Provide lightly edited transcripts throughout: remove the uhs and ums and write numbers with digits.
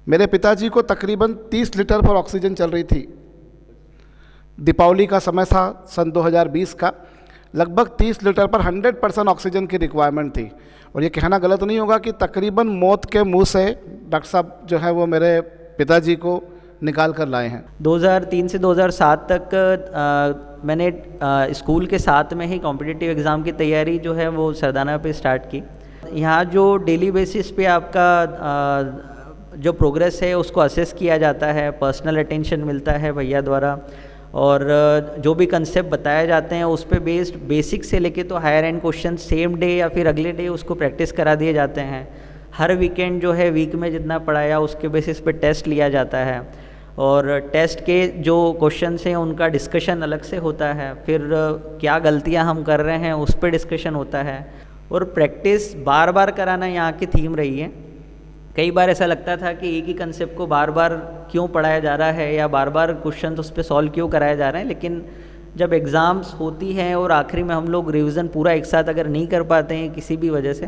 मेरे पिताजी को तकरीबन 30 लीटर पर ऑक्सीजन चल रही थी। दीपावली का समय था सन 2020 का। लगभग 30 लीटर पर 100% ऑक्सीजन की रिक्वायरमेंट थी। और ये कहना गलत नहीं होगा कि तकरीबन मौत के मुंह से डॉक्टर साहब जो है वो मेरे पिताजी को निकाल कर लाए हैं। 2003 से 2007 तक मैंने स्कूल के साथ में ही कॉम्पिटिटिव एग्ज़ाम की तैयारी जो है वो सरदाना पे स्टार्ट की। यहाँ जो डेली बेसिस पे आपका जो प्रोग्रेस है उसको असेस किया जाता है, पर्सनल अटेंशन मिलता है भैया द्वारा, और जो भी कंसेप्ट बताए जाते हैं उस पे बेस्ड बेसिक से लेके तो higher end question same day या फिर अगले डे उसको प्रैक्टिस करा दिए जाते हैं। हर वीकेंड जो है वीक में जितना पढ़ाया उसके बेसिस पे टेस्ट लिया जाता है, और टेस्ट के जो क्वेश्चंस हैं उनका डिस्कशन अलग से होता है। फिर क्या गलतियां हम कर रहे हैं उस पर डिस्कशन होता है, और प्रैक्टिस बार बार कराना यहाँ की थीम रही है। कई बार ऐसा लगता था कि एक ही कंसेप्ट को बार बार क्यों पढ़ाया जा रहा है या बार बार क्वेश्चन उस पर सॉल्व क्यों कराया जा रहा है, लेकिन जब एग्ज़ाम्स होती हैं और आखिरी में हम लोग रिवीजन पूरा एक साथ अगर नहीं कर पाते हैं किसी भी वजह से,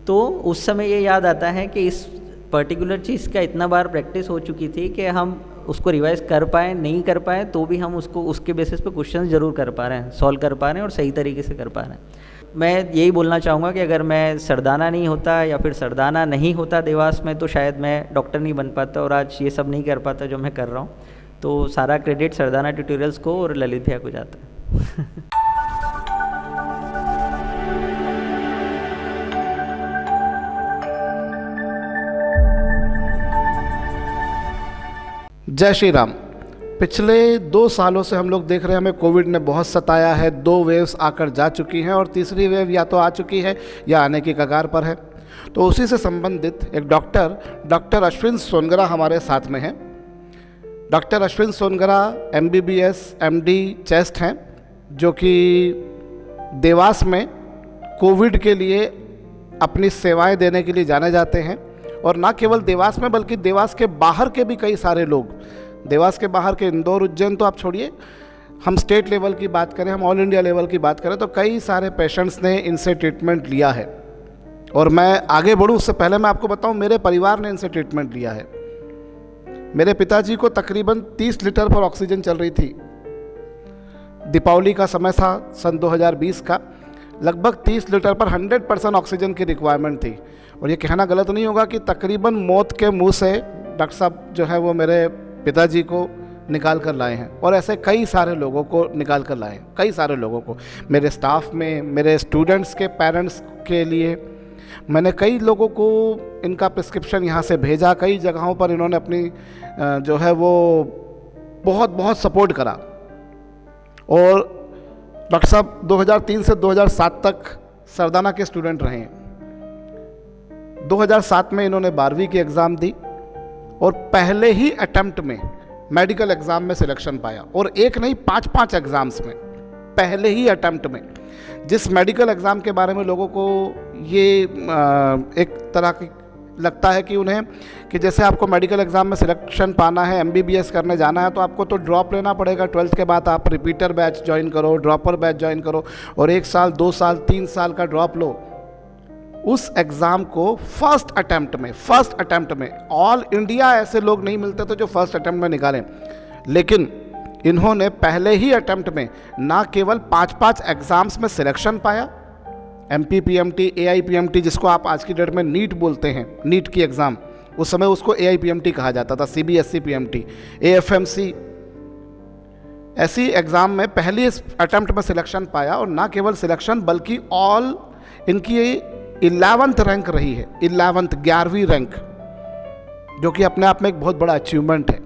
तो उस समय ये याद आता है कि इस पर्टिकुलर चीज़ का इतना बार प्रैक्टिस हो चुकी थी कि हम उसको रिवाइज कर पाएँ, नहीं कर पाएँ तो भी हम उसको उसके बेसिस पे क्वेश्चन ज़रूर कर पा रहे हैं, सॉल्व कर पा रहे हैं और सही तरीके से कर पा रहे हैं। मैं यही बोलना चाहूँगा कि अगर मैं सरदाना नहीं होता या फिर सरदाना नहीं होता देवास में तो शायद मैं डॉक्टर नहीं बन पाता और आज ये सब नहीं कर पाता जो मैं कर रहा हूँ। तो सारा क्रेडिट सरदाना ट्यूटोरियल्स को और ललित भैया को जाता है। जय श्री राम। पिछले 2 सालों से हम लोग देख रहे हैं हमें कोविड ने बहुत सताया है। 2 वेव्स आकर जा चुकी हैं और तीसरी वेव या तो आ चुकी है या आने की कगार पर है। तो उसी से संबंधित एक डॉक्टर अश्विन सोनगरा हमारे साथ में हैं। Doctor Ashwin Songara MBBS MD chest हैं, जो कि देवास में कोविड के लिए अपनी सेवाएं देने के लिए जाने जाते हैं। और ना केवल देवास में बल्कि देवास के बाहर के भी कई सारे लोग, देवास के बाहर के इंदौर उज्जैन तो आप छोड़िए, हम स्टेट लेवल की बात करें, हम ऑल इंडिया लेवल की बात करें तो कई सारे पेशेंट्स ने इनसे ट्रीटमेंट लिया है। और मैं आगे बढ़ूँ उससे पहले मैं आपको बताऊं, मेरे परिवार ने इनसे ट्रीटमेंट लिया है। मेरे पिताजी को तकरीबन 30 लीटर पर ऑक्सीजन चल रही थी। दीपावली का समय था सन 2020 का। लगभग 30 लीटर पर 100% ऑक्सीजन की रिक्वायरमेंट थी। और ये कहना गलत नहीं होगा कि तकरीबन मौत के मुंह से डॉक्टर साहब जो है वो मेरे पिताजी को निकाल कर लाए हैं। और ऐसे कई सारे लोगों को निकाल कर लाए हैं, कई सारे लोगों को। मेरे स्टाफ में, मेरे स्टूडेंट्स के पेरेंट्स के लिए मैंने कई लोगों को इनका प्रिस्क्रिप्शन यहाँ से भेजा। कई जगहों पर इन्होंने अपनी जो है वो बहुत बहुत सपोर्ट करा। और डॉक्टर साहब 2003 से 2007 तक सरदाना के स्टूडेंट रहे हैं। 2007 में इन्होंने 12वीं की एग्ज़ाम दी और पहले ही अटेम्प्ट में मेडिकल एग्ज़ाम में सिलेक्शन पाया। और एक नहीं, 5 एग्ज़ाम्स में, पहले ही अटेम्प्ट में। जिस मेडिकल एग्ज़ाम के बारे में लोगों को ये एक तरह की लगता है कि उन्हें कि जैसे आपको मेडिकल एग्ज़ाम में सिलेक्शन पाना है, MBBS करने जाना है तो आपको तो ड्रॉप लेना पड़ेगा। 12th के बाद आप रिपीटर बैच ज्वाइन करो, ड्रॉपर बैच ज्वाइन करो और 1 साल, 2 साल, 3 साल का ड्रॉप लो। उस एग्ज़ाम को फर्स्ट अटेम्प्ट में ऑल इंडिया ऐसे लोग नहीं मिलते थे जो फर्स्ट अटेम्प्ट में निकालें, लेकिन इन्होंने पहले ही अटेम्प्ट में ना केवल 5 एग्ज़ाम्स में सिलेक्शन पाया, MPPMT, AIPMT जिसको आप आज की डेट में नीट बोलते हैं, नीट की एग्ज़ाम, उस समय उसको AIPMT कहा जाता था, CBSE PMT, AFMC, ऐसी एग्ज़ाम में पहली अटेम्प्ट में सिलेक्शन पाया। और ना केवल सिलेक्शन बल्कि ऑल इनकी 11th रैंक रही है, 11वीं रैंक, जो कि अपने आप में एक बहुत बड़ा अचीवमेंट है।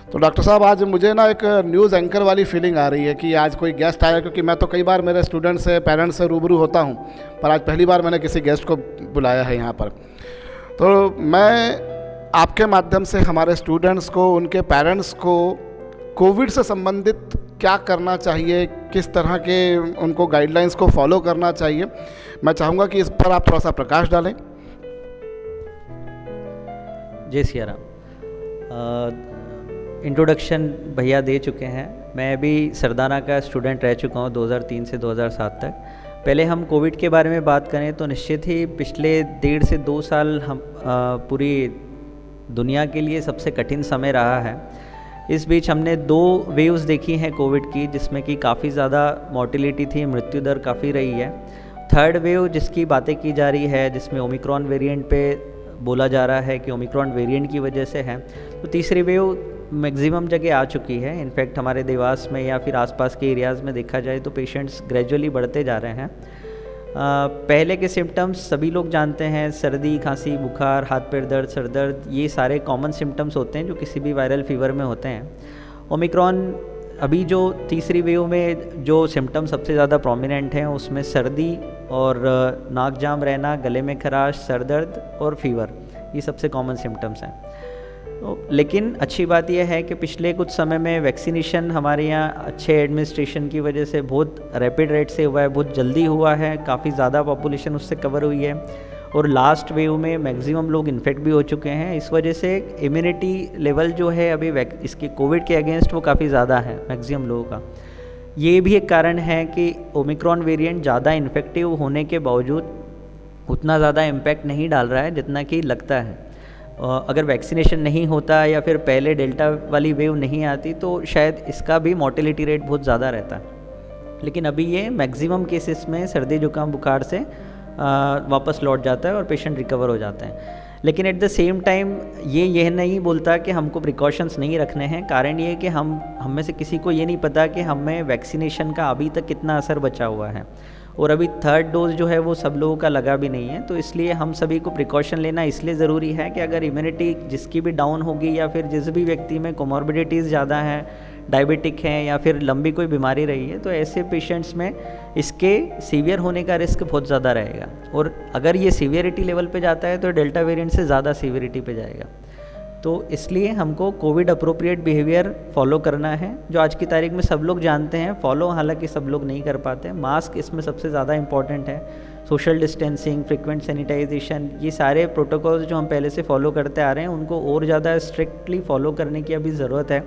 तो डॉक्टर साहब आज मुझे ना एक न्यूज़ एंकर वाली फीलिंग आ रही है कि आज कोई गेस्ट आया, क्योंकि मैं तो कई बार मेरे स्टूडेंट्स से, पेरेंट्स से रूबरू होता हूँ, पर आज पहली बार मैंने किसी गेस्ट को बुलाया है यहाँ पर। तो मैं आपके माध्यम से हमारे स्टूडेंट्स को, उनके पेरेंट्स को कोविड से संबंधित क्या करना चाहिए, किस तरह के उनको गाइडलाइंस को फॉलो करना चाहिए, मैं चाहूँगा कि इस पर आप थोड़ा सा प्रकाश डालें। जय सिया राम। इंट्रोडक्शन भैया दे चुके हैं। मैं भी सरदाना का स्टूडेंट रह चुका हूँ 2003 से 2007 तक। पहले हम कोविड के बारे में बात करें तो निश्चित ही पिछले 1.5 से 2 साल हम पूरी दुनिया के लिए सबसे कठिन समय रहा है। इस बीच हमने 2 वेव्स देखी हैं कोविड की, जिसमें कि काफ़ी ज़्यादा मॉर्टिलिटी थी, मृत्यु दर काफ़ी रही है। थर्ड वेव जिसकी बातें की जा रही है, जिसमें ओमिक्रॉन वेरिएंट पे बोला जा रहा है कि ओमिक्रॉन वेरिएंट की वजह से है। तो तीसरी वेव मैक्सिमम जगह आ चुकी है। इनफैक्ट हमारे देवास में या फिर आसपास के एरियाज़ में देखा जाए तो पेशेंट्स ग्रेजुअली बढ़ते जा रहे हैं। पहले के सिम्टम्स सभी लोग जानते हैं, सर्दी, खांसी, बुखार, हाथ पैर दर्द, सर दर्द, ये सारे कॉमन सिम्टम्स होते हैं जो किसी भी वायरल फीवर में होते हैं। ओमिक्रॉन अभी जो तीसरी वेव में जो सिम्टम्स सबसे ज़्यादा प्रोमिनेंट हैं, उसमें सर्दी और नाक जाम रहना, गले में खराश, सर दर्द और फीवर, ये सबसे कॉमन सिम्टम्स हैं। लेकिन अच्छी बात यह है कि पिछले कुछ समय में वैक्सीनेशन हमारे यहाँ अच्छे एडमिनिस्ट्रेशन की वजह से बहुत रैपिड रेट से हुआ है, बहुत जल्दी हुआ है, काफ़ी ज़्यादा पॉपुलेशन उससे कवर हुई है और लास्ट वेव में मैक्सिमम लोग इन्फेक्ट भी हो चुके हैं। इस वजह से इम्यूनिटी लेवल जो है अभी इसके कोविड के अगेंस्ट वो काफ़ी ज़्यादा है मैक्सिमम लोगों का। ये भी एक कारण है कि ओमिक्रॉन वेरिएंट ज़्यादा इन्फेक्टिव होने के बावजूद उतना ज़्यादा इम्पैक्ट नहीं डाल रहा है जितना कि लगता है। अगर वैक्सीनेशन नहीं होता या फिर पहले डेल्टा वाली वेव नहीं आती तो शायद इसका भी मॉर्टिलिटी रेट बहुत ज़्यादा रहता। लेकिन अभी ये मैक्सिमम केसेस में सर्दी जुकाम बुखार से वापस लौट जाता है और पेशेंट रिकवर हो जाते हैं। लेकिन एट द सेम टाइम यह नहीं बोलता कि हमको प्रिकॉशंस नहीं रखने हैं। कारण ये है कि हम में से किसी को ये नहीं पता कि हमें वैक्सीनेशन का अभी तक कितना असर बचा हुआ है और अभी थर्ड डोज जो है वो सब लोगों का लगा भी नहीं है। तो इसलिए हम सभी को प्रिकॉशन लेना इसलिए ज़रूरी है कि अगर इम्यूनिटी जिसकी भी डाउन होगी या फिर जिस भी व्यक्ति में कोमॉर्बिडिटीज़ ज़्यादा हैं, डायबिटिक हैं या फिर लंबी कोई बीमारी रही है, तो ऐसे पेशेंट्स में इसके सीवियर होने का रिस्क बहुत ज़्यादा रहेगा। और अगर ये सीवियरिटी लेवल पे जाता है तो डेल्टा वेरिएंट से ज़्यादा सीवियरिटी पे जाएगा। तो इसलिए हमको कोविड अप्रोप्रिएट बिहेवियर फॉलो करना है, जो आज की तारीख में सब लोग जानते हैं, फॉलो हालांकि सब लोग नहीं कर पाते। मास्क इसमें सबसे ज़्यादा इंपॉर्टेंट है, सोशल डिस्टेंसिंग, फ्रिक्वेंट सैनिटाइजेशन, ये सारे प्रोटोकॉल्स जो हम पहले से फॉलो करते आ रहे हैं उनको और ज़्यादा स्ट्रिक्टली फॉलो करने की अभी ज़रूरत है।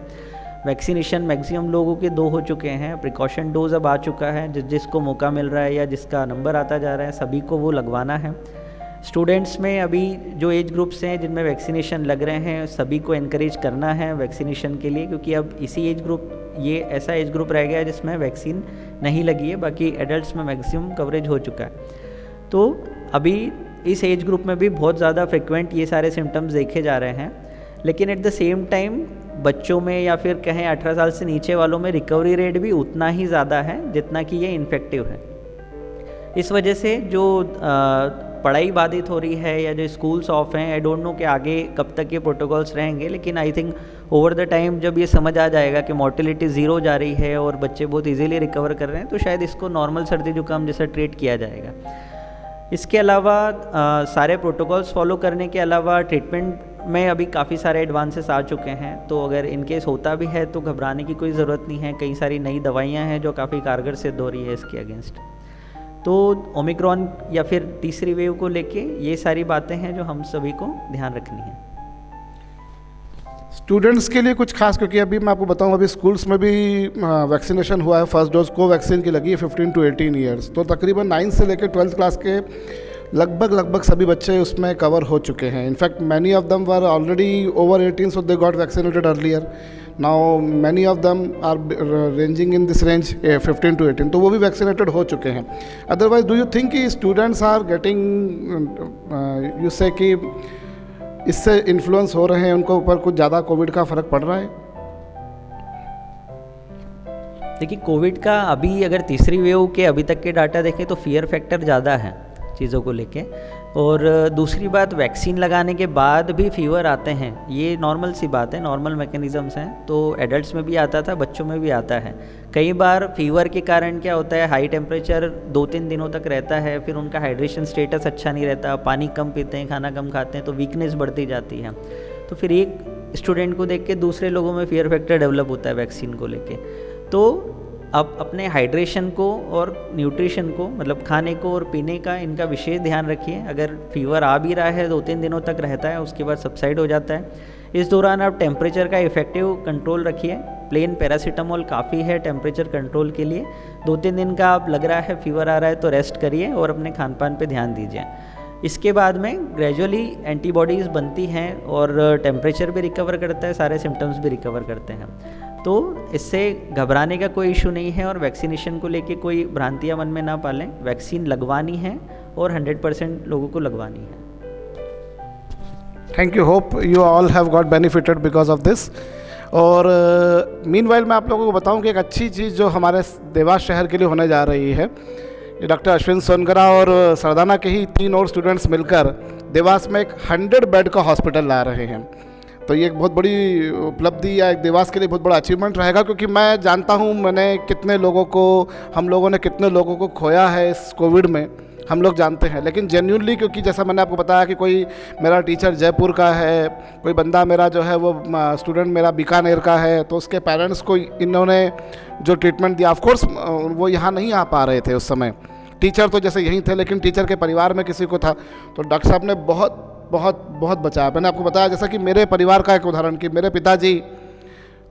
वैक्सीनेशन मैक्सिमम लोगों के 2 हो चुके हैं, प्रिकॉशन डोज अब आ चुका है, जिसको मौका मिल रहा है या जिसका नंबर आता जा रहा है सभी को वो लगवाना है। स्टूडेंट्स में अभी जो एज ग्रुप्स हैं जिनमें वैक्सीनेशन लग रहे हैं सभी को एनकरेज करना है वैक्सीनेशन के लिए, क्योंकि अब इसी एज ग्रुप ये ऐसा एज ग्रुप रह गया है जिसमें वैक्सीन नहीं लगी है, बाकी एडल्ट्स में मैक्सिमम कवरेज हो चुका है। तो अभी इस एज ग्रुप में भी बहुत ज़्यादा फ्रिक्वेंट ये सारे सिम्टम्स देखे जा रहे हैं। लेकिन एट द सेम टाइम बच्चों में या फिर कहें 18 साल से नीचे वालों में रिकवरी रेट भी उतना ही ज़्यादा है जितना कि ये इन्फेक्टिव है। इस वजह से जो पढ़ाई बाधित हो रही है या जो स्कूल्स ऑफ हैं, आई डोंट नो कि आगे कब तक ये प्रोटोकॉल्स रहेंगे, लेकिन I think over the time जब ये समझ आ जाएगा कि मॉर्टिलिटी ज़ीरो जा रही है और बच्चे बहुत इजीली रिकवर कर रहे हैं तो शायद इसको नॉर्मल सर्दी जुकाम जैसा ट्रीट किया जाएगा। इसके अलावा सारे प्रोटोकॉल्स फॉलो करने के अलावा ट्रीटमेंट में अभी काफ़ी सारे एडवांसेस आ चुके हैं, तो अगर इनकेस होता भी है तो घबराने की कोई ज़रूरत नहीं है। कई सारी नई दवाइयाँ हैं जो काफ़ी कारगर सिद्ध हो रही है इसके अगेंस्ट। तो ओमिक्रॉन या फिर तीसरी वेव को लेके ये सारी बातें हैं जो हम सभी को ध्यान रखनी है। स्टूडेंट्स के लिए कुछ खास, क्योंकि अभी मैं आपको बताऊं अभी स्कूल्स में भी वैक्सीनेशन हुआ है, फर्स्ट डोज कोवैक्सीन की लगी है 15 to 18 ईयर्स, तो तकरीबन 9 से लेकर 12th क्लास के लगभग सभी बच्चे उसमें कवर हो चुके हैं। In fact many of them were already over 18 so they got vaccinated earlier. Now many of them are ranging in this range 15 to 18, तो वो भी वैक्सीनेटेड हो चुके हैं। अदरवाइज डू यू थिंक कि स्टूडेंट्स आर गेटिंग यू से कि इससे इन्फ्लुएंस हो रहे हैं, उनको ऊपर कुछ ज़्यादा कोविड का फ़र्क पड़ रहा है? देखिए, कोविड का अभी अगर तीसरी वेव के अभी तक के डाटा देखें तो फियर फैक्टर ज़्यादा है चीज़ों को लेके। और दूसरी बात, वैक्सीन लगाने के बाद भी फीवर आते हैं, ये नॉर्मल सी बात है, नॉर्मल मैकेनिज़म्स हैं। तो एडल्ट्स में भी आता था, बच्चों में भी आता है। कई बार फीवर के कारण क्या होता है, हाई टेम्परेचर 2-3 दिनों तक रहता है, फिर उनका हाइड्रेशन स्टेटस अच्छा नहीं रहता, पानी कम पीते हैं, खाना कम खाते हैं, तो वीकनेस बढ़ती जाती है। तो फिर एक स्टूडेंट को देख के दूसरे लोगों में फियर फैक्टर डेवलप होता है वैक्सीन को लेके। तो अब अपने हाइड्रेशन को और न्यूट्रिशन को, मतलब खाने को और पीने का, इनका विशेष ध्यान रखिए। अगर फीवर आ भी रहा है 2-3 दिनों तक रहता है, उसके बाद सबसाइड हो जाता है। इस दौरान आप टेम्परेचर का इफेक्टिव कंट्रोल रखिए। प्लेन पैरासीटामोल काफ़ी है टेम्परेचर कंट्रोल के लिए। 2-3 दिन का आप लग रहा है फीवर आ रहा है तो रेस्ट करिए और अपने खान पान पे ध्यान दीजिए। इसके बाद में ग्रेजुअली एंटीबॉडीज़ बनती हैं और टेम्परेचर भी रिकवर करता है, सारे सिम्टम्स भी रिकवर करते हैं। तो इससे घबराने का कोई इशू नहीं है और वैक्सीनेशन को लेके कोई भ्रांतियाँ मन में ना पालें। वैक्सीन लगवानी है और 100% लोगों को लगवानी है। Thank you, hope you all have got benefited because of this. और मीनवाइल मैं आप लोगों को बताऊं कि एक अच्छी चीज़ जो हमारे देवास शहर के लिए होने जा रही है, ये डॉक्टर अश्विन सोनगरा और सरदाना के ही 3 और स्टूडेंट्स मिलकर देवास में एक 100 बेड का हॉस्पिटल ला रहे हैं। तो ये एक बहुत बड़ी उपलब्धि या एक देवास के लिए बहुत बड़ा अचीवमेंट रहेगा, क्योंकि मैं जानता हूँ हम लोगों ने कितने लोगों को खोया है इस कोविड में, हम लोग जानते हैं। लेकिन जेन्युइनली, क्योंकि जैसा मैंने आपको बताया कि कोई मेरा टीचर जयपुर का है, कोई बंदा मेरा जो है वो स्टूडेंट मेरा बीकानेर का है, तो उसके पेरेंट्स को इन्होंने जो ट्रीटमेंट दिया, ऑफ कोर्स वो यहाँ नहीं आ पा रहे थे उस समय, टीचर तो जैसे यहीं थे, लेकिन टीचर के परिवार में किसी को था, तो डॉक्टर साहब ने बहुत बहुत बहुत बचाया। मैंने आपको बताया जैसा कि मेरे परिवार का एक उदाहरण कि मेरे पिताजी,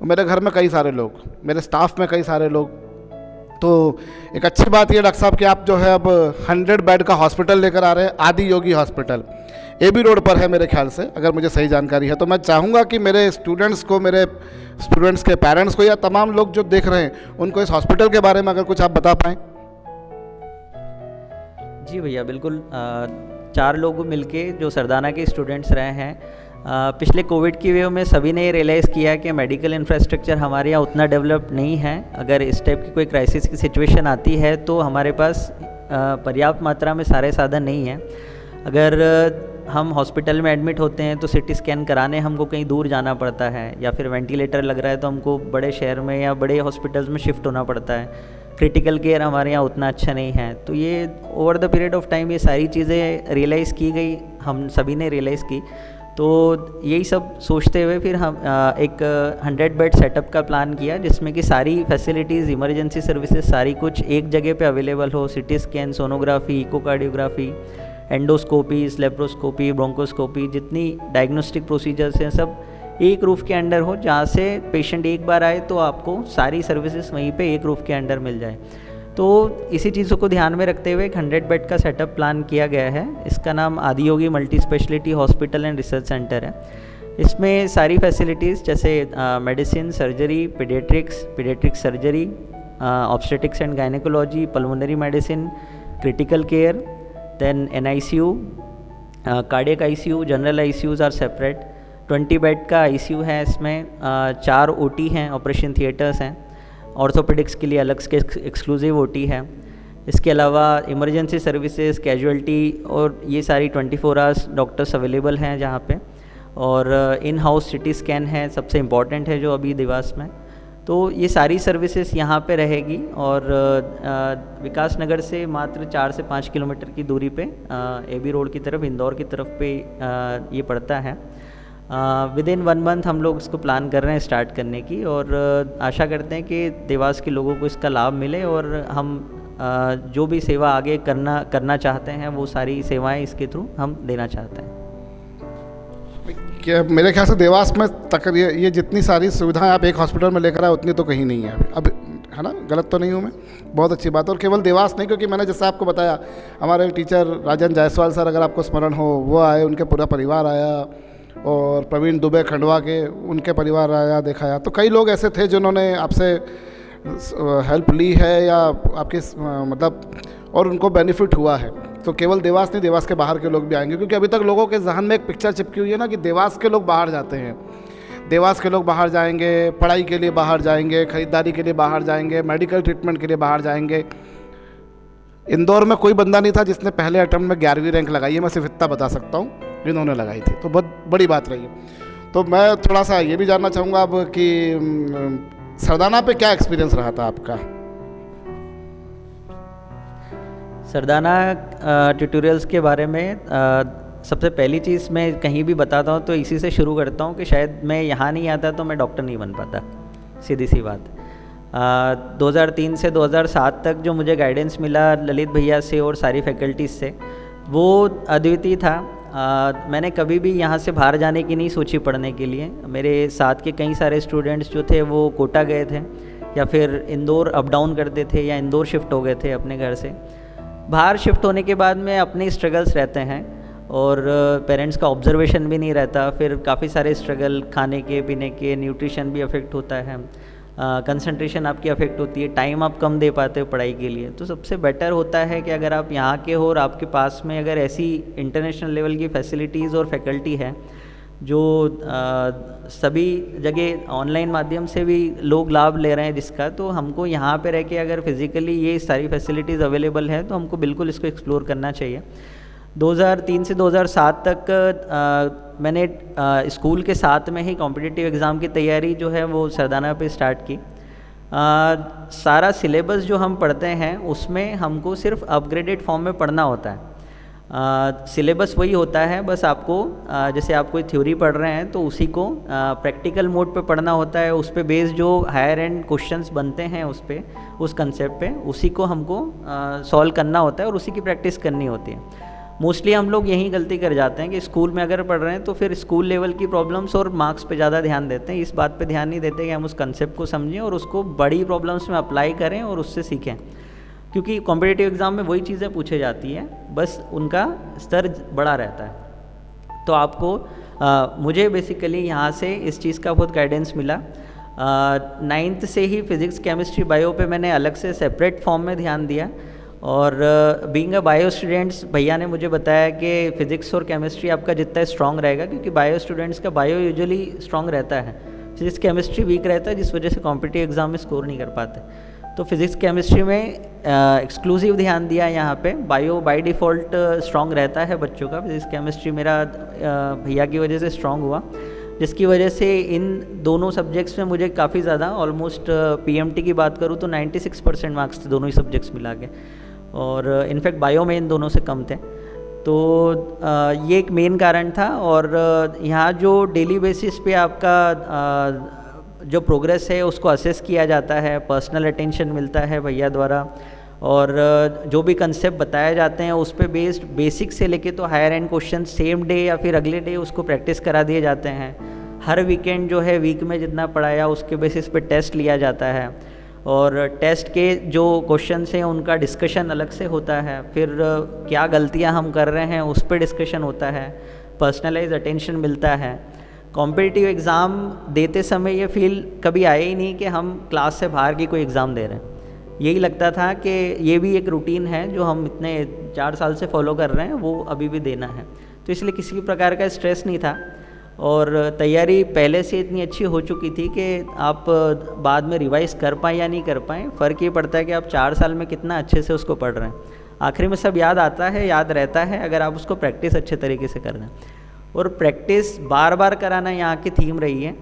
मेरे घर में कई सारे लोग, मेरे स्टाफ में कई सारे लोग, तो एक अच्छी बात ये डॉक्टर साहब कि आप जो है अब 100 बेड का हॉस्पिटल लेकर आ रहे हैं, आदि योगी हॉस्पिटल, AB रोड पर है मेरे ख्याल से, अगर मुझे सही जानकारी है। तो मैं चाहूँगा कि मेरे स्टूडेंट्स के पेरेंट्स को या तमाम लोग जो देख रहे हैं उनको इस हॉस्पिटल के बारे में अगर कुछ आप बता पाएँ। जी भैया, बिल्कुल। 4 लोग मिलके जो सरदाना के स्टूडेंट्स रहे हैं, पिछले कोविड की वेव में सभी ने ये रियलाइज़ किया कि मेडिकल इंफ्रास्ट्रक्चर हमारे यहाँ उतना डेवलप नहीं है। अगर इस टाइप की कोई क्राइसिस की सिचुएशन आती है तो हमारे पास पर्याप्त मात्रा में सारे साधन नहीं हैं। अगर हम हॉस्पिटल में एडमिट होते हैं तो सिटी स्कैन कराने हमको कहीं दूर जाना पड़ता है, या फिर वेंटिलेटर लग रहा है तो हमको बड़े शहर में या बड़े हॉस्पिटल्स में शिफ्ट होना पड़ता है। क्रिटिकल केयर हमारे यहाँ उतना अच्छा नहीं है। तो ये over the period of time ये सारी चीज़ें रियलाइज़ की गई, हम सभी ने रियलाइज़ की। तो यही सब सोचते हुए फिर हम एक 100 बेड सेटअप का प्लान किया, जिसमें कि सारी फैसिलिटीज़, इमरजेंसी सर्विसेज सारी कुछ एक जगह पे अवेलेबल हो। CT scan, sonography, echocardiography, endoscopy, laparoscopy, bronchoscopy, जितनी डायग्नोस्टिक प्रोसीजर्स हैं सब एक रूफ के अंडर हो, जहाँ से पेशेंट एक बार आए तो आपको सारी सर्विसेज वहीं पे एक रूफ के अंडर मिल जाए। तो इसी चीज़ों को ध्यान में रखते हुए एक 100 बेड का सेटअप प्लान किया गया है। इसका नाम Adi Yogi multi specialty hospital and research centre है। इसमें सारी फैसिलिटीज़ जैसे medicine, surgery, paediatrics surgery, obstetrics and gynaecology, pulmonary medicine, critical care, then NICU, cardiac ICU, general ICUs are separate. 20 bed का ICU है। इसमें 4 OT हैं, ऑपरेशन थिएटर्स हैं। Orthopaedics के लिए अलग से एक्सक्लूसिव OT है। इसके अलावा इमरजेंसी सर्विसेज, कैजुअल्टी और ये सारी 24 आवर्स डॉक्टर्स अवेलेबल हैं जहाँ पे। और इन हाउस सिटी स्कैन है, सबसे इम्पॉर्टेंट है जो अभी देवास में। तो ये सारी सर्विसेज यहाँ पे रहेगी। और विकास नगर से मात्र 4 से 5 किलोमीटर की दूरी पे AB रोड की तरफ, इंदौर की तरफ पे ये पड़ता है। विद इन 1 मंथ हम लोग इसको प्लान कर रहे हैं स्टार्ट करने की, और आशा करते हैं कि देवास के लोगों को इसका लाभ मिले और हम जो भी सेवा आगे करना चाहते हैं वो सारी सेवाएं इसके थ्रू हम देना चाहते हैं। क्या मेरे ख्याल से देवास में तक ये जितनी सारी सुविधाएं आप एक हॉस्पिटल में लेकर आए उतनी तो कहीं नहीं है अब, है ना? गलत तो नहीं हूँ मैं? बहुत अच्छी बात है। और केवल देवास नहीं, क्योंकि मैंने जैसे आपको बताया हमारे टीचर राजन जायसवाल सर, अगर आपको स्मरण हो, वो आए, उनके पूरा परिवार आया, और प्रवीण दुबे खंडवा के उनके परिवार आया, दिखाया। तो कई लोग ऐसे थे जिन्होंने आपसे हेल्प ली है या आपके मतलब और उनको बेनिफिट हुआ है। तो केवल देवास नहीं, देवास के बाहर के लोग भी आएंगे, क्योंकि अभी तक लोगों के जहन में एक पिक्चर चिपकी हुई है ना कि देवास के लोग बाहर जाते हैं, देवास के लोग बाहर जाएंगे, पढ़ाई के लिए बाहर जाएंगे, खरीदारी के लिए बाहर जाएंगे, मेडिकल ट्रीटमेंट के लिए बाहर जाएंगे। इंदौर में कोई बंदा नहीं था जिसने पहले अटेम्प्ट में 11वीं रैंक लगाई है, मैं सिर्फ इतना बता सकता हूँ, इन्होंने लगाई थी, तो बहुत बड़ी बात रही है। तो मैं थोड़ा सा ये भी जानना चाहूँगा अब कि सरदाना पे क्या एक्सपीरियंस रहा था आपका? सरदाना ट्यूटोरियल्स के बारे में सबसे पहली चीज़ मैं कहीं भी बताता हूँ तो इसी से शुरू करता हूँ कि शायद मैं यहाँ नहीं आता तो मैं डॉक्टर नहीं बन पाता, सीधी सी बात। 2003 से 2007 तक जो मुझे गाइडेंस मिला ललित भैया से और सारी फैकल्टीज़ से, वो अद्वितीय था। मैंने कभी भी यहाँ से बाहर जाने की नहीं सोची पढ़ने के लिए। मेरे साथ के कई सारे स्टूडेंट्स जो थे वो कोटा गए थे या फिर इंदौर अप डाउन करते थे या इंदौर शिफ्ट हो गए थे अपने घर से। बाहर शिफ्ट होने के बाद में अपने स्ट्रगल्स रहते हैं। और पेरेंट्स का ऑब्जर्वेशन भी नहीं रहता, फिर काफ़ी सारे स्ट्रगल, खाने के पीने के, न्यूट्रिशन भी अफेक्ट होता है, कंसंट्रेशन आपकी अफेक्ट होती है, टाइम आप कम दे पाते हो पढ़ाई के लिए। तो सबसे बेटर होता है कि अगर आप यहाँ के हो और आपके पास में अगर ऐसी इंटरनेशनल लेवल की फैसिलिटीज़ और फैकल्टी है जो सभी जगह ऑनलाइन माध्यम से भी लोग लाभ ले रहे हैं जिसका, तो हमको यहाँ पे रह के अगर फिज़िकली ये सारी फैसिलिटीज़ अवेलेबल है तो हमको बिल्कुल इसको एक्सप्लोर करना चाहिए। 2003 से 2007 तक मैंने स्कूल के साथ में ही कॉम्पिटिटिव एग्ज़ाम की तैयारी जो है वो सरदाना पे स्टार्ट की। सारा सिलेबस जो हम पढ़ते हैं उसमें हमको सिर्फ अपग्रेडेड फॉर्म में पढ़ना होता है। सिलेबस वही होता है, बस आपको जैसे आप कोई थ्योरी पढ़ रहे हैं तो उसी को प्रैक्टिकल मोड पे पढ़ना होता है। उस पे बेस्ड जो हायर एंड क्वेश्चंस बनते हैं उस पे, उस कंसेप्ट पे, उसी को हमको सॉल्व करना होता है और उसी की प्रैक्टिस करनी होती है। मोस्टली हम लोग यही गलती कर जाते हैं कि स्कूल में अगर पढ़ रहे हैं तो फिर स्कूल लेवल की प्रॉब्लम्स और मार्क्स पे ज़्यादा ध्यान देते हैं, इस बात पे ध्यान नहीं देते कि हम उस कंसेप्ट को समझें और उसको बड़ी प्रॉब्लम्स में अप्लाई करें और उससे सीखें, क्योंकि कॉम्पिटिटिव एग्ज़ाम में वही चीज़ें पूछे जाती हैं, बस उनका स्तर बड़ा रहता है। तो आपको मुझे बेसिकली यहाँ से इस चीज़ का बहुत गाइडेंस मिला। 9th से ही फिज़िक्स, केमिस्ट्री, बायो पे मैंने अलग से सेपरेट फॉर्म में ध्यान दिया। और बीइंग अ बायो स्टूडेंट्स, भैया ने मुझे बताया कि फ़िज़िक्स और केमिस्ट्री आपका जितना स्ट्रॉन्ग रहेगा, क्योंकि बायो स्टूडेंट्स का बायो यूजुअली स्ट्रॉन्ग रहता है, फिज़िक्स केमिस्ट्री वीक रहता है, जिस वजह से कॉम्पिटिटिव एग्ज़ाम में स्कोर नहीं कर पाते। तो फिज़िक्स केमिस्ट्री में एक्सक्लूसिव ध्यान दिया यहाँ पे। बायो बाय डिफ़ॉल्ट स्ट्रॉन्ग रहता है बच्चों का, फिज़िक्स केमिस्ट्री मेरा भैया की वजह से स्ट्रॉन्ग हुआ, जिसकी वजह से इन दोनों सब्जेक्ट्स में मुझे काफ़ी ज़्यादा, ऑलमोस्ट पीएमटी की बात करूँ तो 96% मार्क्स थे दोनों ही सब्जेक्ट्स मिला के, और इनफैक्ट बायो में इन दोनों से कम थे। तो ये एक मेन कारण था। और यहाँ जो डेली बेसिस पे आपका जो प्रोग्रेस है उसको असेस किया जाता है, पर्सनल अटेंशन मिलता है भैया द्वारा, और जो भी कंसेप्ट बताए जाते हैं उस पे बेस्ड बेसिक से लेके तो higher end question same day या फिर अगले डे उसको प्रैक्टिस करा दिए जाते हैं। हर वीकेंड जो है वीक में जितना पढ़ाया उसके बेसिस पे टेस्ट लिया जाता है, और टेस्ट के जो क्वेश्चंस हैं उनका डिस्कशन अलग से होता है। फिर क्या गलतियां हम कर रहे हैं उस पर डिस्कशन होता है, पर्सनलाइज अटेंशन मिलता है। कॉम्पिटिटिव एग्ज़ाम देते समय ये फील कभी आया ही नहीं कि हम क्लास से बाहर की कोई एग्ज़ाम दे रहे हैं। यही लगता था कि ये भी एक रूटीन है जो हम इतने 4 साल से फॉलो कर रहे हैं, वो अभी भी देना है। तो इसलिए किसी भी प्रकार का स्ट्रेस नहीं था, और तैयारी पहले से इतनी अच्छी हो चुकी थी कि आप बाद में रिवाइज़ कर पाएँ या नहीं कर पाएँ, फ़र्क ये पड़ता है कि आप 4 साल में कितना अच्छे से उसको पढ़ रहे हैं। आखिरी में सब याद आता है, याद रहता है, अगर आप उसको प्रैक्टिस अच्छे तरीके से कर रहे हैं। और प्रैक्टिस बार बार कराना यहाँ की थीम रही है।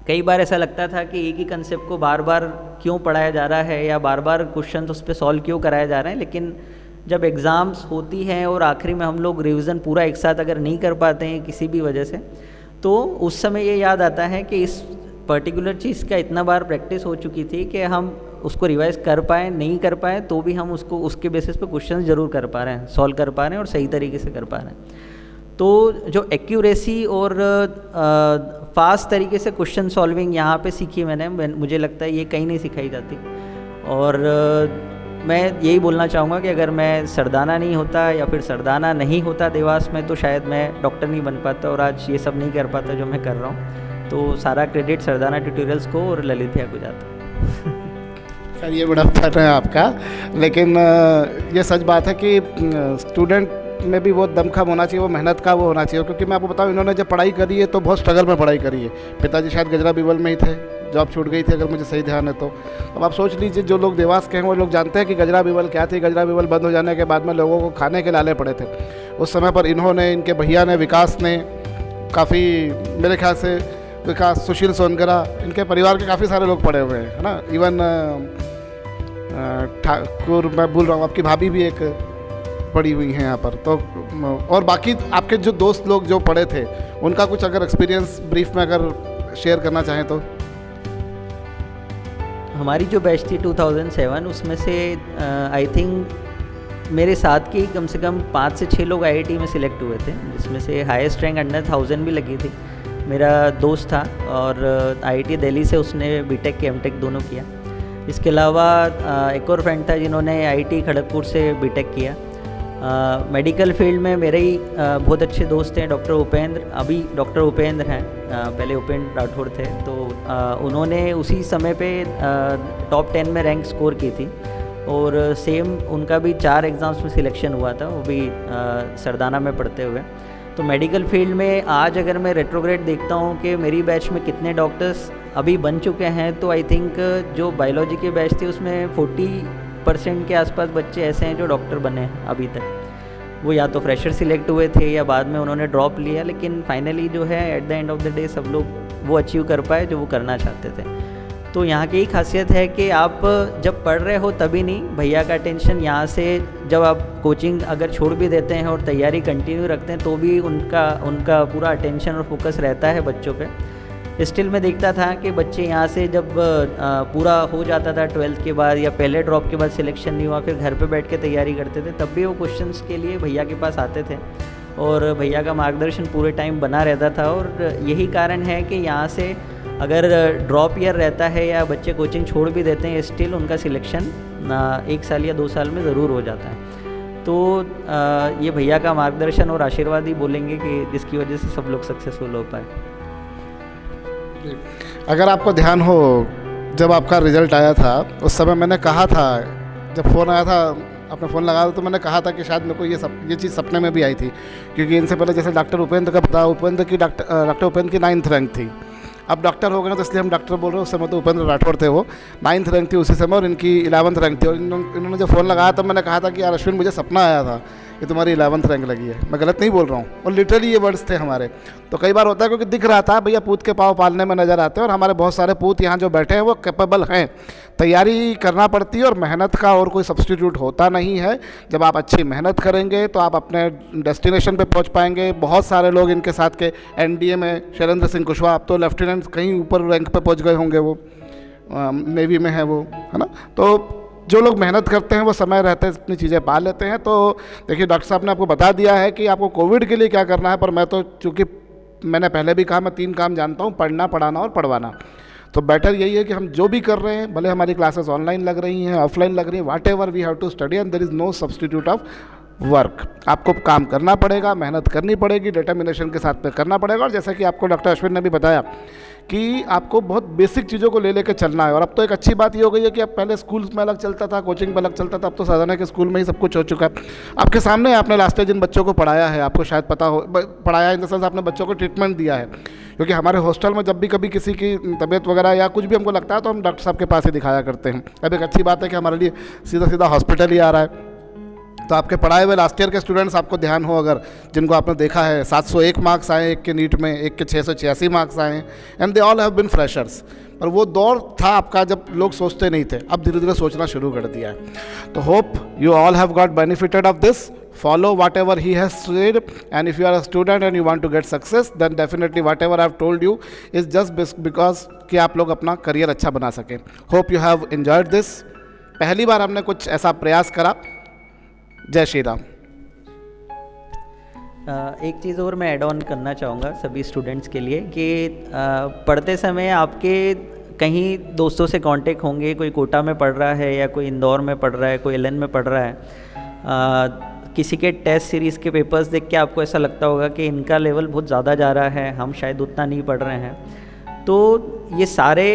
कई बार ऐसा लगता था कि एक ही कंसेप्ट को बार बार क्यों पढ़ाया जा रहा है, या बार बार क्वेश्चन उस पर सॉल्व क्यों कराया जा रहा है। लेकिन जब एग्ज़ाम्स होती हैं और आखिरी में हम लोग रिवीजन पूरा एक साथ अगर नहीं कर पाते हैं किसी भी वजह से, तो उस समय ये याद आता है कि इस पर्टिकुलर चीज़ का इतना बार प्रैक्टिस हो चुकी थी कि हम उसको रिवाइज़ कर पाएँ, नहीं कर पाएँ तो भी हम उसको उसके बेसिस पे क्वेश्चन ज़रूर कर पा रहे हैं, सॉल्व कर पा रहे हैं और सही तरीके से कर पा रहे हैं। तो जो एक्यूरेसी और फास्ट तरीके से क्वेश्चन सॉल्विंग यहाँ पे सीखी मैंने, मुझे लगता है ये कहीं नहीं सिखाई जाती। और मैं यही बोलना चाहूँगा कि अगर मैं सरदाना नहीं होता या फिर सरदाना नहीं होता देवास में, तो शायद मैं डॉक्टर नहीं बन पाता और आज ये सब नहीं कर पाता जो मैं कर रहा हूँ। तो सारा क्रेडिट सरदाना ट्यूटोरियल्स को और ललित भैया को जाता है। ये बड़ा फन है आपका, लेकिन ये सच बात है कि स्टूडेंट में भी वो दमखम होना चाहिए, वो मेहनत का वो होना चाहिए। क्योंकि मैं आपको बताऊँ, इन्होंने जब पढ़ाई करी है तो बहुत स्ट्रगल में पढ़ाई करी है। पिताजी शायद गजरा बिवल में ही थे, जॉब छूट गई थी अगर मुझे सही ध्यान है तो। अब आप सोच लीजिए, जो लोग देवास के हैं वो लोग जानते हैं कि गजरा बिवल क्या थी। गजरा बिवल बंद हो जाने के बाद में लोगों को खाने के लाले पड़े थे। उस समय पर इन्होंने, इनके भैया ने, विकास ने, काफ़ी मेरे ख्याल से विकास, सुशील सोनगरा, इनके परिवार के काफ़ी सारे लोग पढ़े हुए हैं, है ना। इवन ठाकुर, मैं भूल रहा हूँ, आपकी भाभी भी एक पढ़ी हुई हैं यहाँ पर। तो और बाकी आपके जो दोस्त लोग जो पढ़े थे, उनका कुछ अगर एक्सपीरियंस ब्रीफ में अगर शेयर करना चाहें तो। हमारी जो बैच थी 2007, उसमें से आई थिंक मेरे साथ के कम से कम 5 से 6 लोग आईआईटी में सिलेक्ट हुए थे, जिसमें से हाईएस्ट रैंक अंडर 1000 भी लगी थी। मेरा दोस्त था और आईआईटी दिल्ली से उसने बीटेक के एमटेक दोनों किया। इसके अलावा एक और फ्रेंड था जिन्होंने आईआईटी खड़गपुर से बीटेक किया। मेडिकल फील्ड में मेरे ही बहुत अच्छे दोस्त हैं डॉक्टर उपेंद्र, अभी डॉक्टर उपेंद्र हैं, पहले उपेंद्र राठौर थे, तो उन्होंने उसी समय पे टॉप 10 में रैंक स्कोर की थी और सेम उनका भी 4 एग्ज़ाम्स में सिलेक्शन हुआ था, वो भी सरदाना में पढ़ते हुए। तो मेडिकल फील्ड में आज अगर मैं रेट्रोग्रेड देखता हूँ कि मेरी बैच में कितने डॉक्टर्स अभी बन चुके हैं, तो आई थिंक जो बायोलॉजी की बैच थी उसमें 40% के आसपास बच्चे ऐसे हैं जो डॉक्टर बने हैं अभी तक। वो या तो फ्रेशर सिलेक्ट हुए थे या बाद में उन्होंने ड्रॉप लिया, लेकिन फाइनली जो है at the end of the day सब लोग वो अचीव कर पाए जो वो करना चाहते थे। तो यहाँ की खासियत है कि आप जब पढ़ रहे हो तभी नहीं, भैया का टेंशन यहाँ से जब आप कोचिंग अगर छोड़ भी देते हैं और तैयारी कंटिन्यू रखते हैं तो भी उनका पूरा अटेंशन और फोकस रहता है बच्चों पे। स्टिल मैं देखता था कि बच्चे यहाँ से जब पूरा हो जाता था 12th के बाद या पहले ड्रॉप के बाद सिलेक्शन नहीं हुआ, फिर घर पे बैठ के तैयारी करते थे, तब भी वो क्वेश्चंस के लिए भैया के पास आते थे और भैया का मार्गदर्शन पूरे टाइम बना रहता था। और यही कारण है कि यहाँ से अगर ड्रॉप ईयर रहता है या बच्चे कोचिंग छोड़ भी देते हैं, स्टिल उनका सिलेक्शन 1 साल या 2 साल में ज़रूर हो जाता है। तो ये भैया का मार्गदर्शन और आशीर्वाद ही बोलेंगे कि जिसकी वजह से सब लोग सक्सेसफुल हो पाए। अगर आपको ध्यान हो, जब आपका रिज़ल्ट आया था उस समय मैंने कहा था, जब फ़ोन आया था आपने फ़ोन लगाया तो मैंने कहा था कि शायद मेरे को ये चीज़ सपने में भी आई थी, क्योंकि इनसे पहले जैसे डॉक्टर उपेंद्र का पता, डॉक्टर उपेंद्र की 9th रैंक थी। अब डॉक्टर हो गए तो इसलिए हम डॉक्टर बोल रहे हैं, उस समय तो उपेंद्र राठौर थे, वो 9th रैंक थी उसी समय और इनकी 11th रैंक थी। और इन्होंने जब फ़ोन लगाया तब मैंने कहा था कि यार अश्विन, मुझे सपना आया था कि तुम्हारी 11th रैंक लगी है। मैं गलत नहीं बोल रहा हूँ, और लिटरली ये वर्ड्स थे हमारे। तो कई बार होता है क्योंकि दिख रहा था भैया पूत के पाँव पालने में नज़र आते हैं, और हमारे बहुत सारे पूत यहाँ जो बैठे हैं वो कैपेबल हैं। तैयारी करना पड़ती है और मेहनत का और कोई सब्स्टिट्यूट होता नहीं है। जब आप अच्छी मेहनत करेंगे तो आप अपने डेस्टिनेशन पे पहुंच पाएंगे। बहुत सारे लोग इनके साथ के एनडीए में शैलेंद्र सिंह कुशवाहा, अब तो लेफ्टिनेंट कहीं ऊपर रैंक पे पहुंच गए होंगे, वो नेवी में है वो, है ना। तो जो लोग मेहनत करते हैं वो समय रहते इतनी चीज़ें पा लेते हैं। तो देखिए डॉक्टर साहब ने आपको बता दिया है कि आपको कोविड के लिए क्या करना है, पर मैं तो चूँकि मैंने पहले भी कहा मैं 3 काम जानता हूँ, पढ़ना, पढ़ाना और पढ़वाना। तो बेटर यही है कि हम जो भी कर रहे हैं, भले हमारी क्लासेस ऑनलाइन लग रही हैं, ऑफलाइन लग रही हैं, whatever we have to study and there is no substitute of work. आपको काम करना पड़ेगा, मेहनत करनी पड़ेगी, डिटर्मिनेशन के साथ में करना पड़ेगा। और जैसा कि आपको डॉक्टर अश्विन ने भी बताया कि आपको बहुत बेसिक चीज़ों को ले लेकर चलना है। और अब तो एक अच्छी बात ये हो गई है कि अब पहले स्कूल में अलग चलता था, कोचिंग में अलग चलता था, अब तो साधारण के स्कूल में ही सब कुछ हो चुका है। आपके सामने आपने लास्ट ईयर जिन बच्चों को पढ़ाया है, आपको शायद पता हो, पढ़ाया इन द सेंस आपने बच्चों को ट्रीटमेंट दिया है। क्योंकि हमारे हॉस्टल में जब भी कभी किसी की तबीयत वगैरह या कुछ भी हमको लगता है तो हम डॉक्टर साहब के पास ही दिखाया करते हैं। अब एक अच्छी बात है कि हमारे लिए सीधा सीधा हॉस्पिटल ही आ रहा है। तो आपके पढ़ाए हुए लास्ट ईयर के स्टूडेंट्स, आपको ध्यान हो अगर, जिनको आपने देखा है 701 मार्क्स आए एक के नीट में, एक के 686 मार्क्स आए, and they all have been freshers. पर वो दौर था आपका जब लोग सोचते नहीं थे, अब धीरे धीरे सोचना शुरू कर दिया है। तो hope you all have got benefited of this. Follow whatever he has said, and if you are a student and you want to get success, then definitely whatever I have told you is just because कि आप लोग अपना career अच्छा बना सकें। Hope you have enjoyed this। पहली बार हमने कुछ ऐसा प्रयास करा। जय श्री राम। एक चीज़ और मैं ऐड ऑन करना चाहूँगा सभी स्टूडेंट्स के लिए कि पढ़ते समय आपके कहीं दोस्तों से कांटेक्ट होंगे, कोई कोटा में पढ़ रहा है या कोई इंदौर में पढ़ रहा है, कोई एलन में पढ़ रहा है। किसी के टेस्ट सीरीज़ के पेपर्स देख के आपको ऐसा लगता होगा कि इनका लेवल बहुत ज़्यादा जा रहा है, हम शायद उतना नहीं पढ़ रहे हैं। तो ये सारे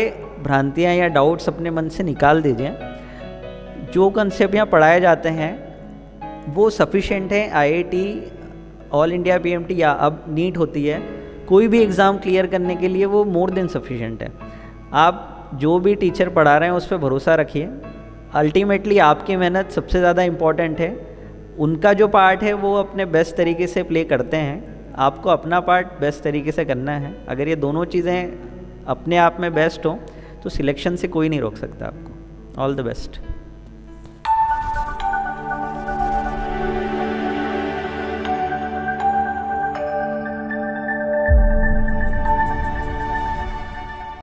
भ्रांतियाँ या डाउट्स अपने मन से निकाल दीजिए। जो कंसेप्ट यहाँ पढ़ाए जाते हैं वो सफिशेंट है। आईआईटी, ऑल इंडिया पीएमटी या अब नीट होती है, कोई भी एग्ज़ाम क्लियर करने के लिए वो मोर देन सफिशेंट है। आप जो भी टीचर पढ़ा रहे हैं उस पर भरोसा रखिए। अल्टीमेटली आपकी मेहनत सबसे ज़्यादा इम्पॉर्टेंट है। उनका जो पार्ट है वो अपने बेस्ट तरीके से प्ले करते हैं, आपको अपना पार्ट बेस्ट तरीके से करना है। अगर ये दोनों चीज़ें अपने आप में बेस्ट हो तो सिलेक्शन से कोई नहीं रोक सकता आपको। All the best.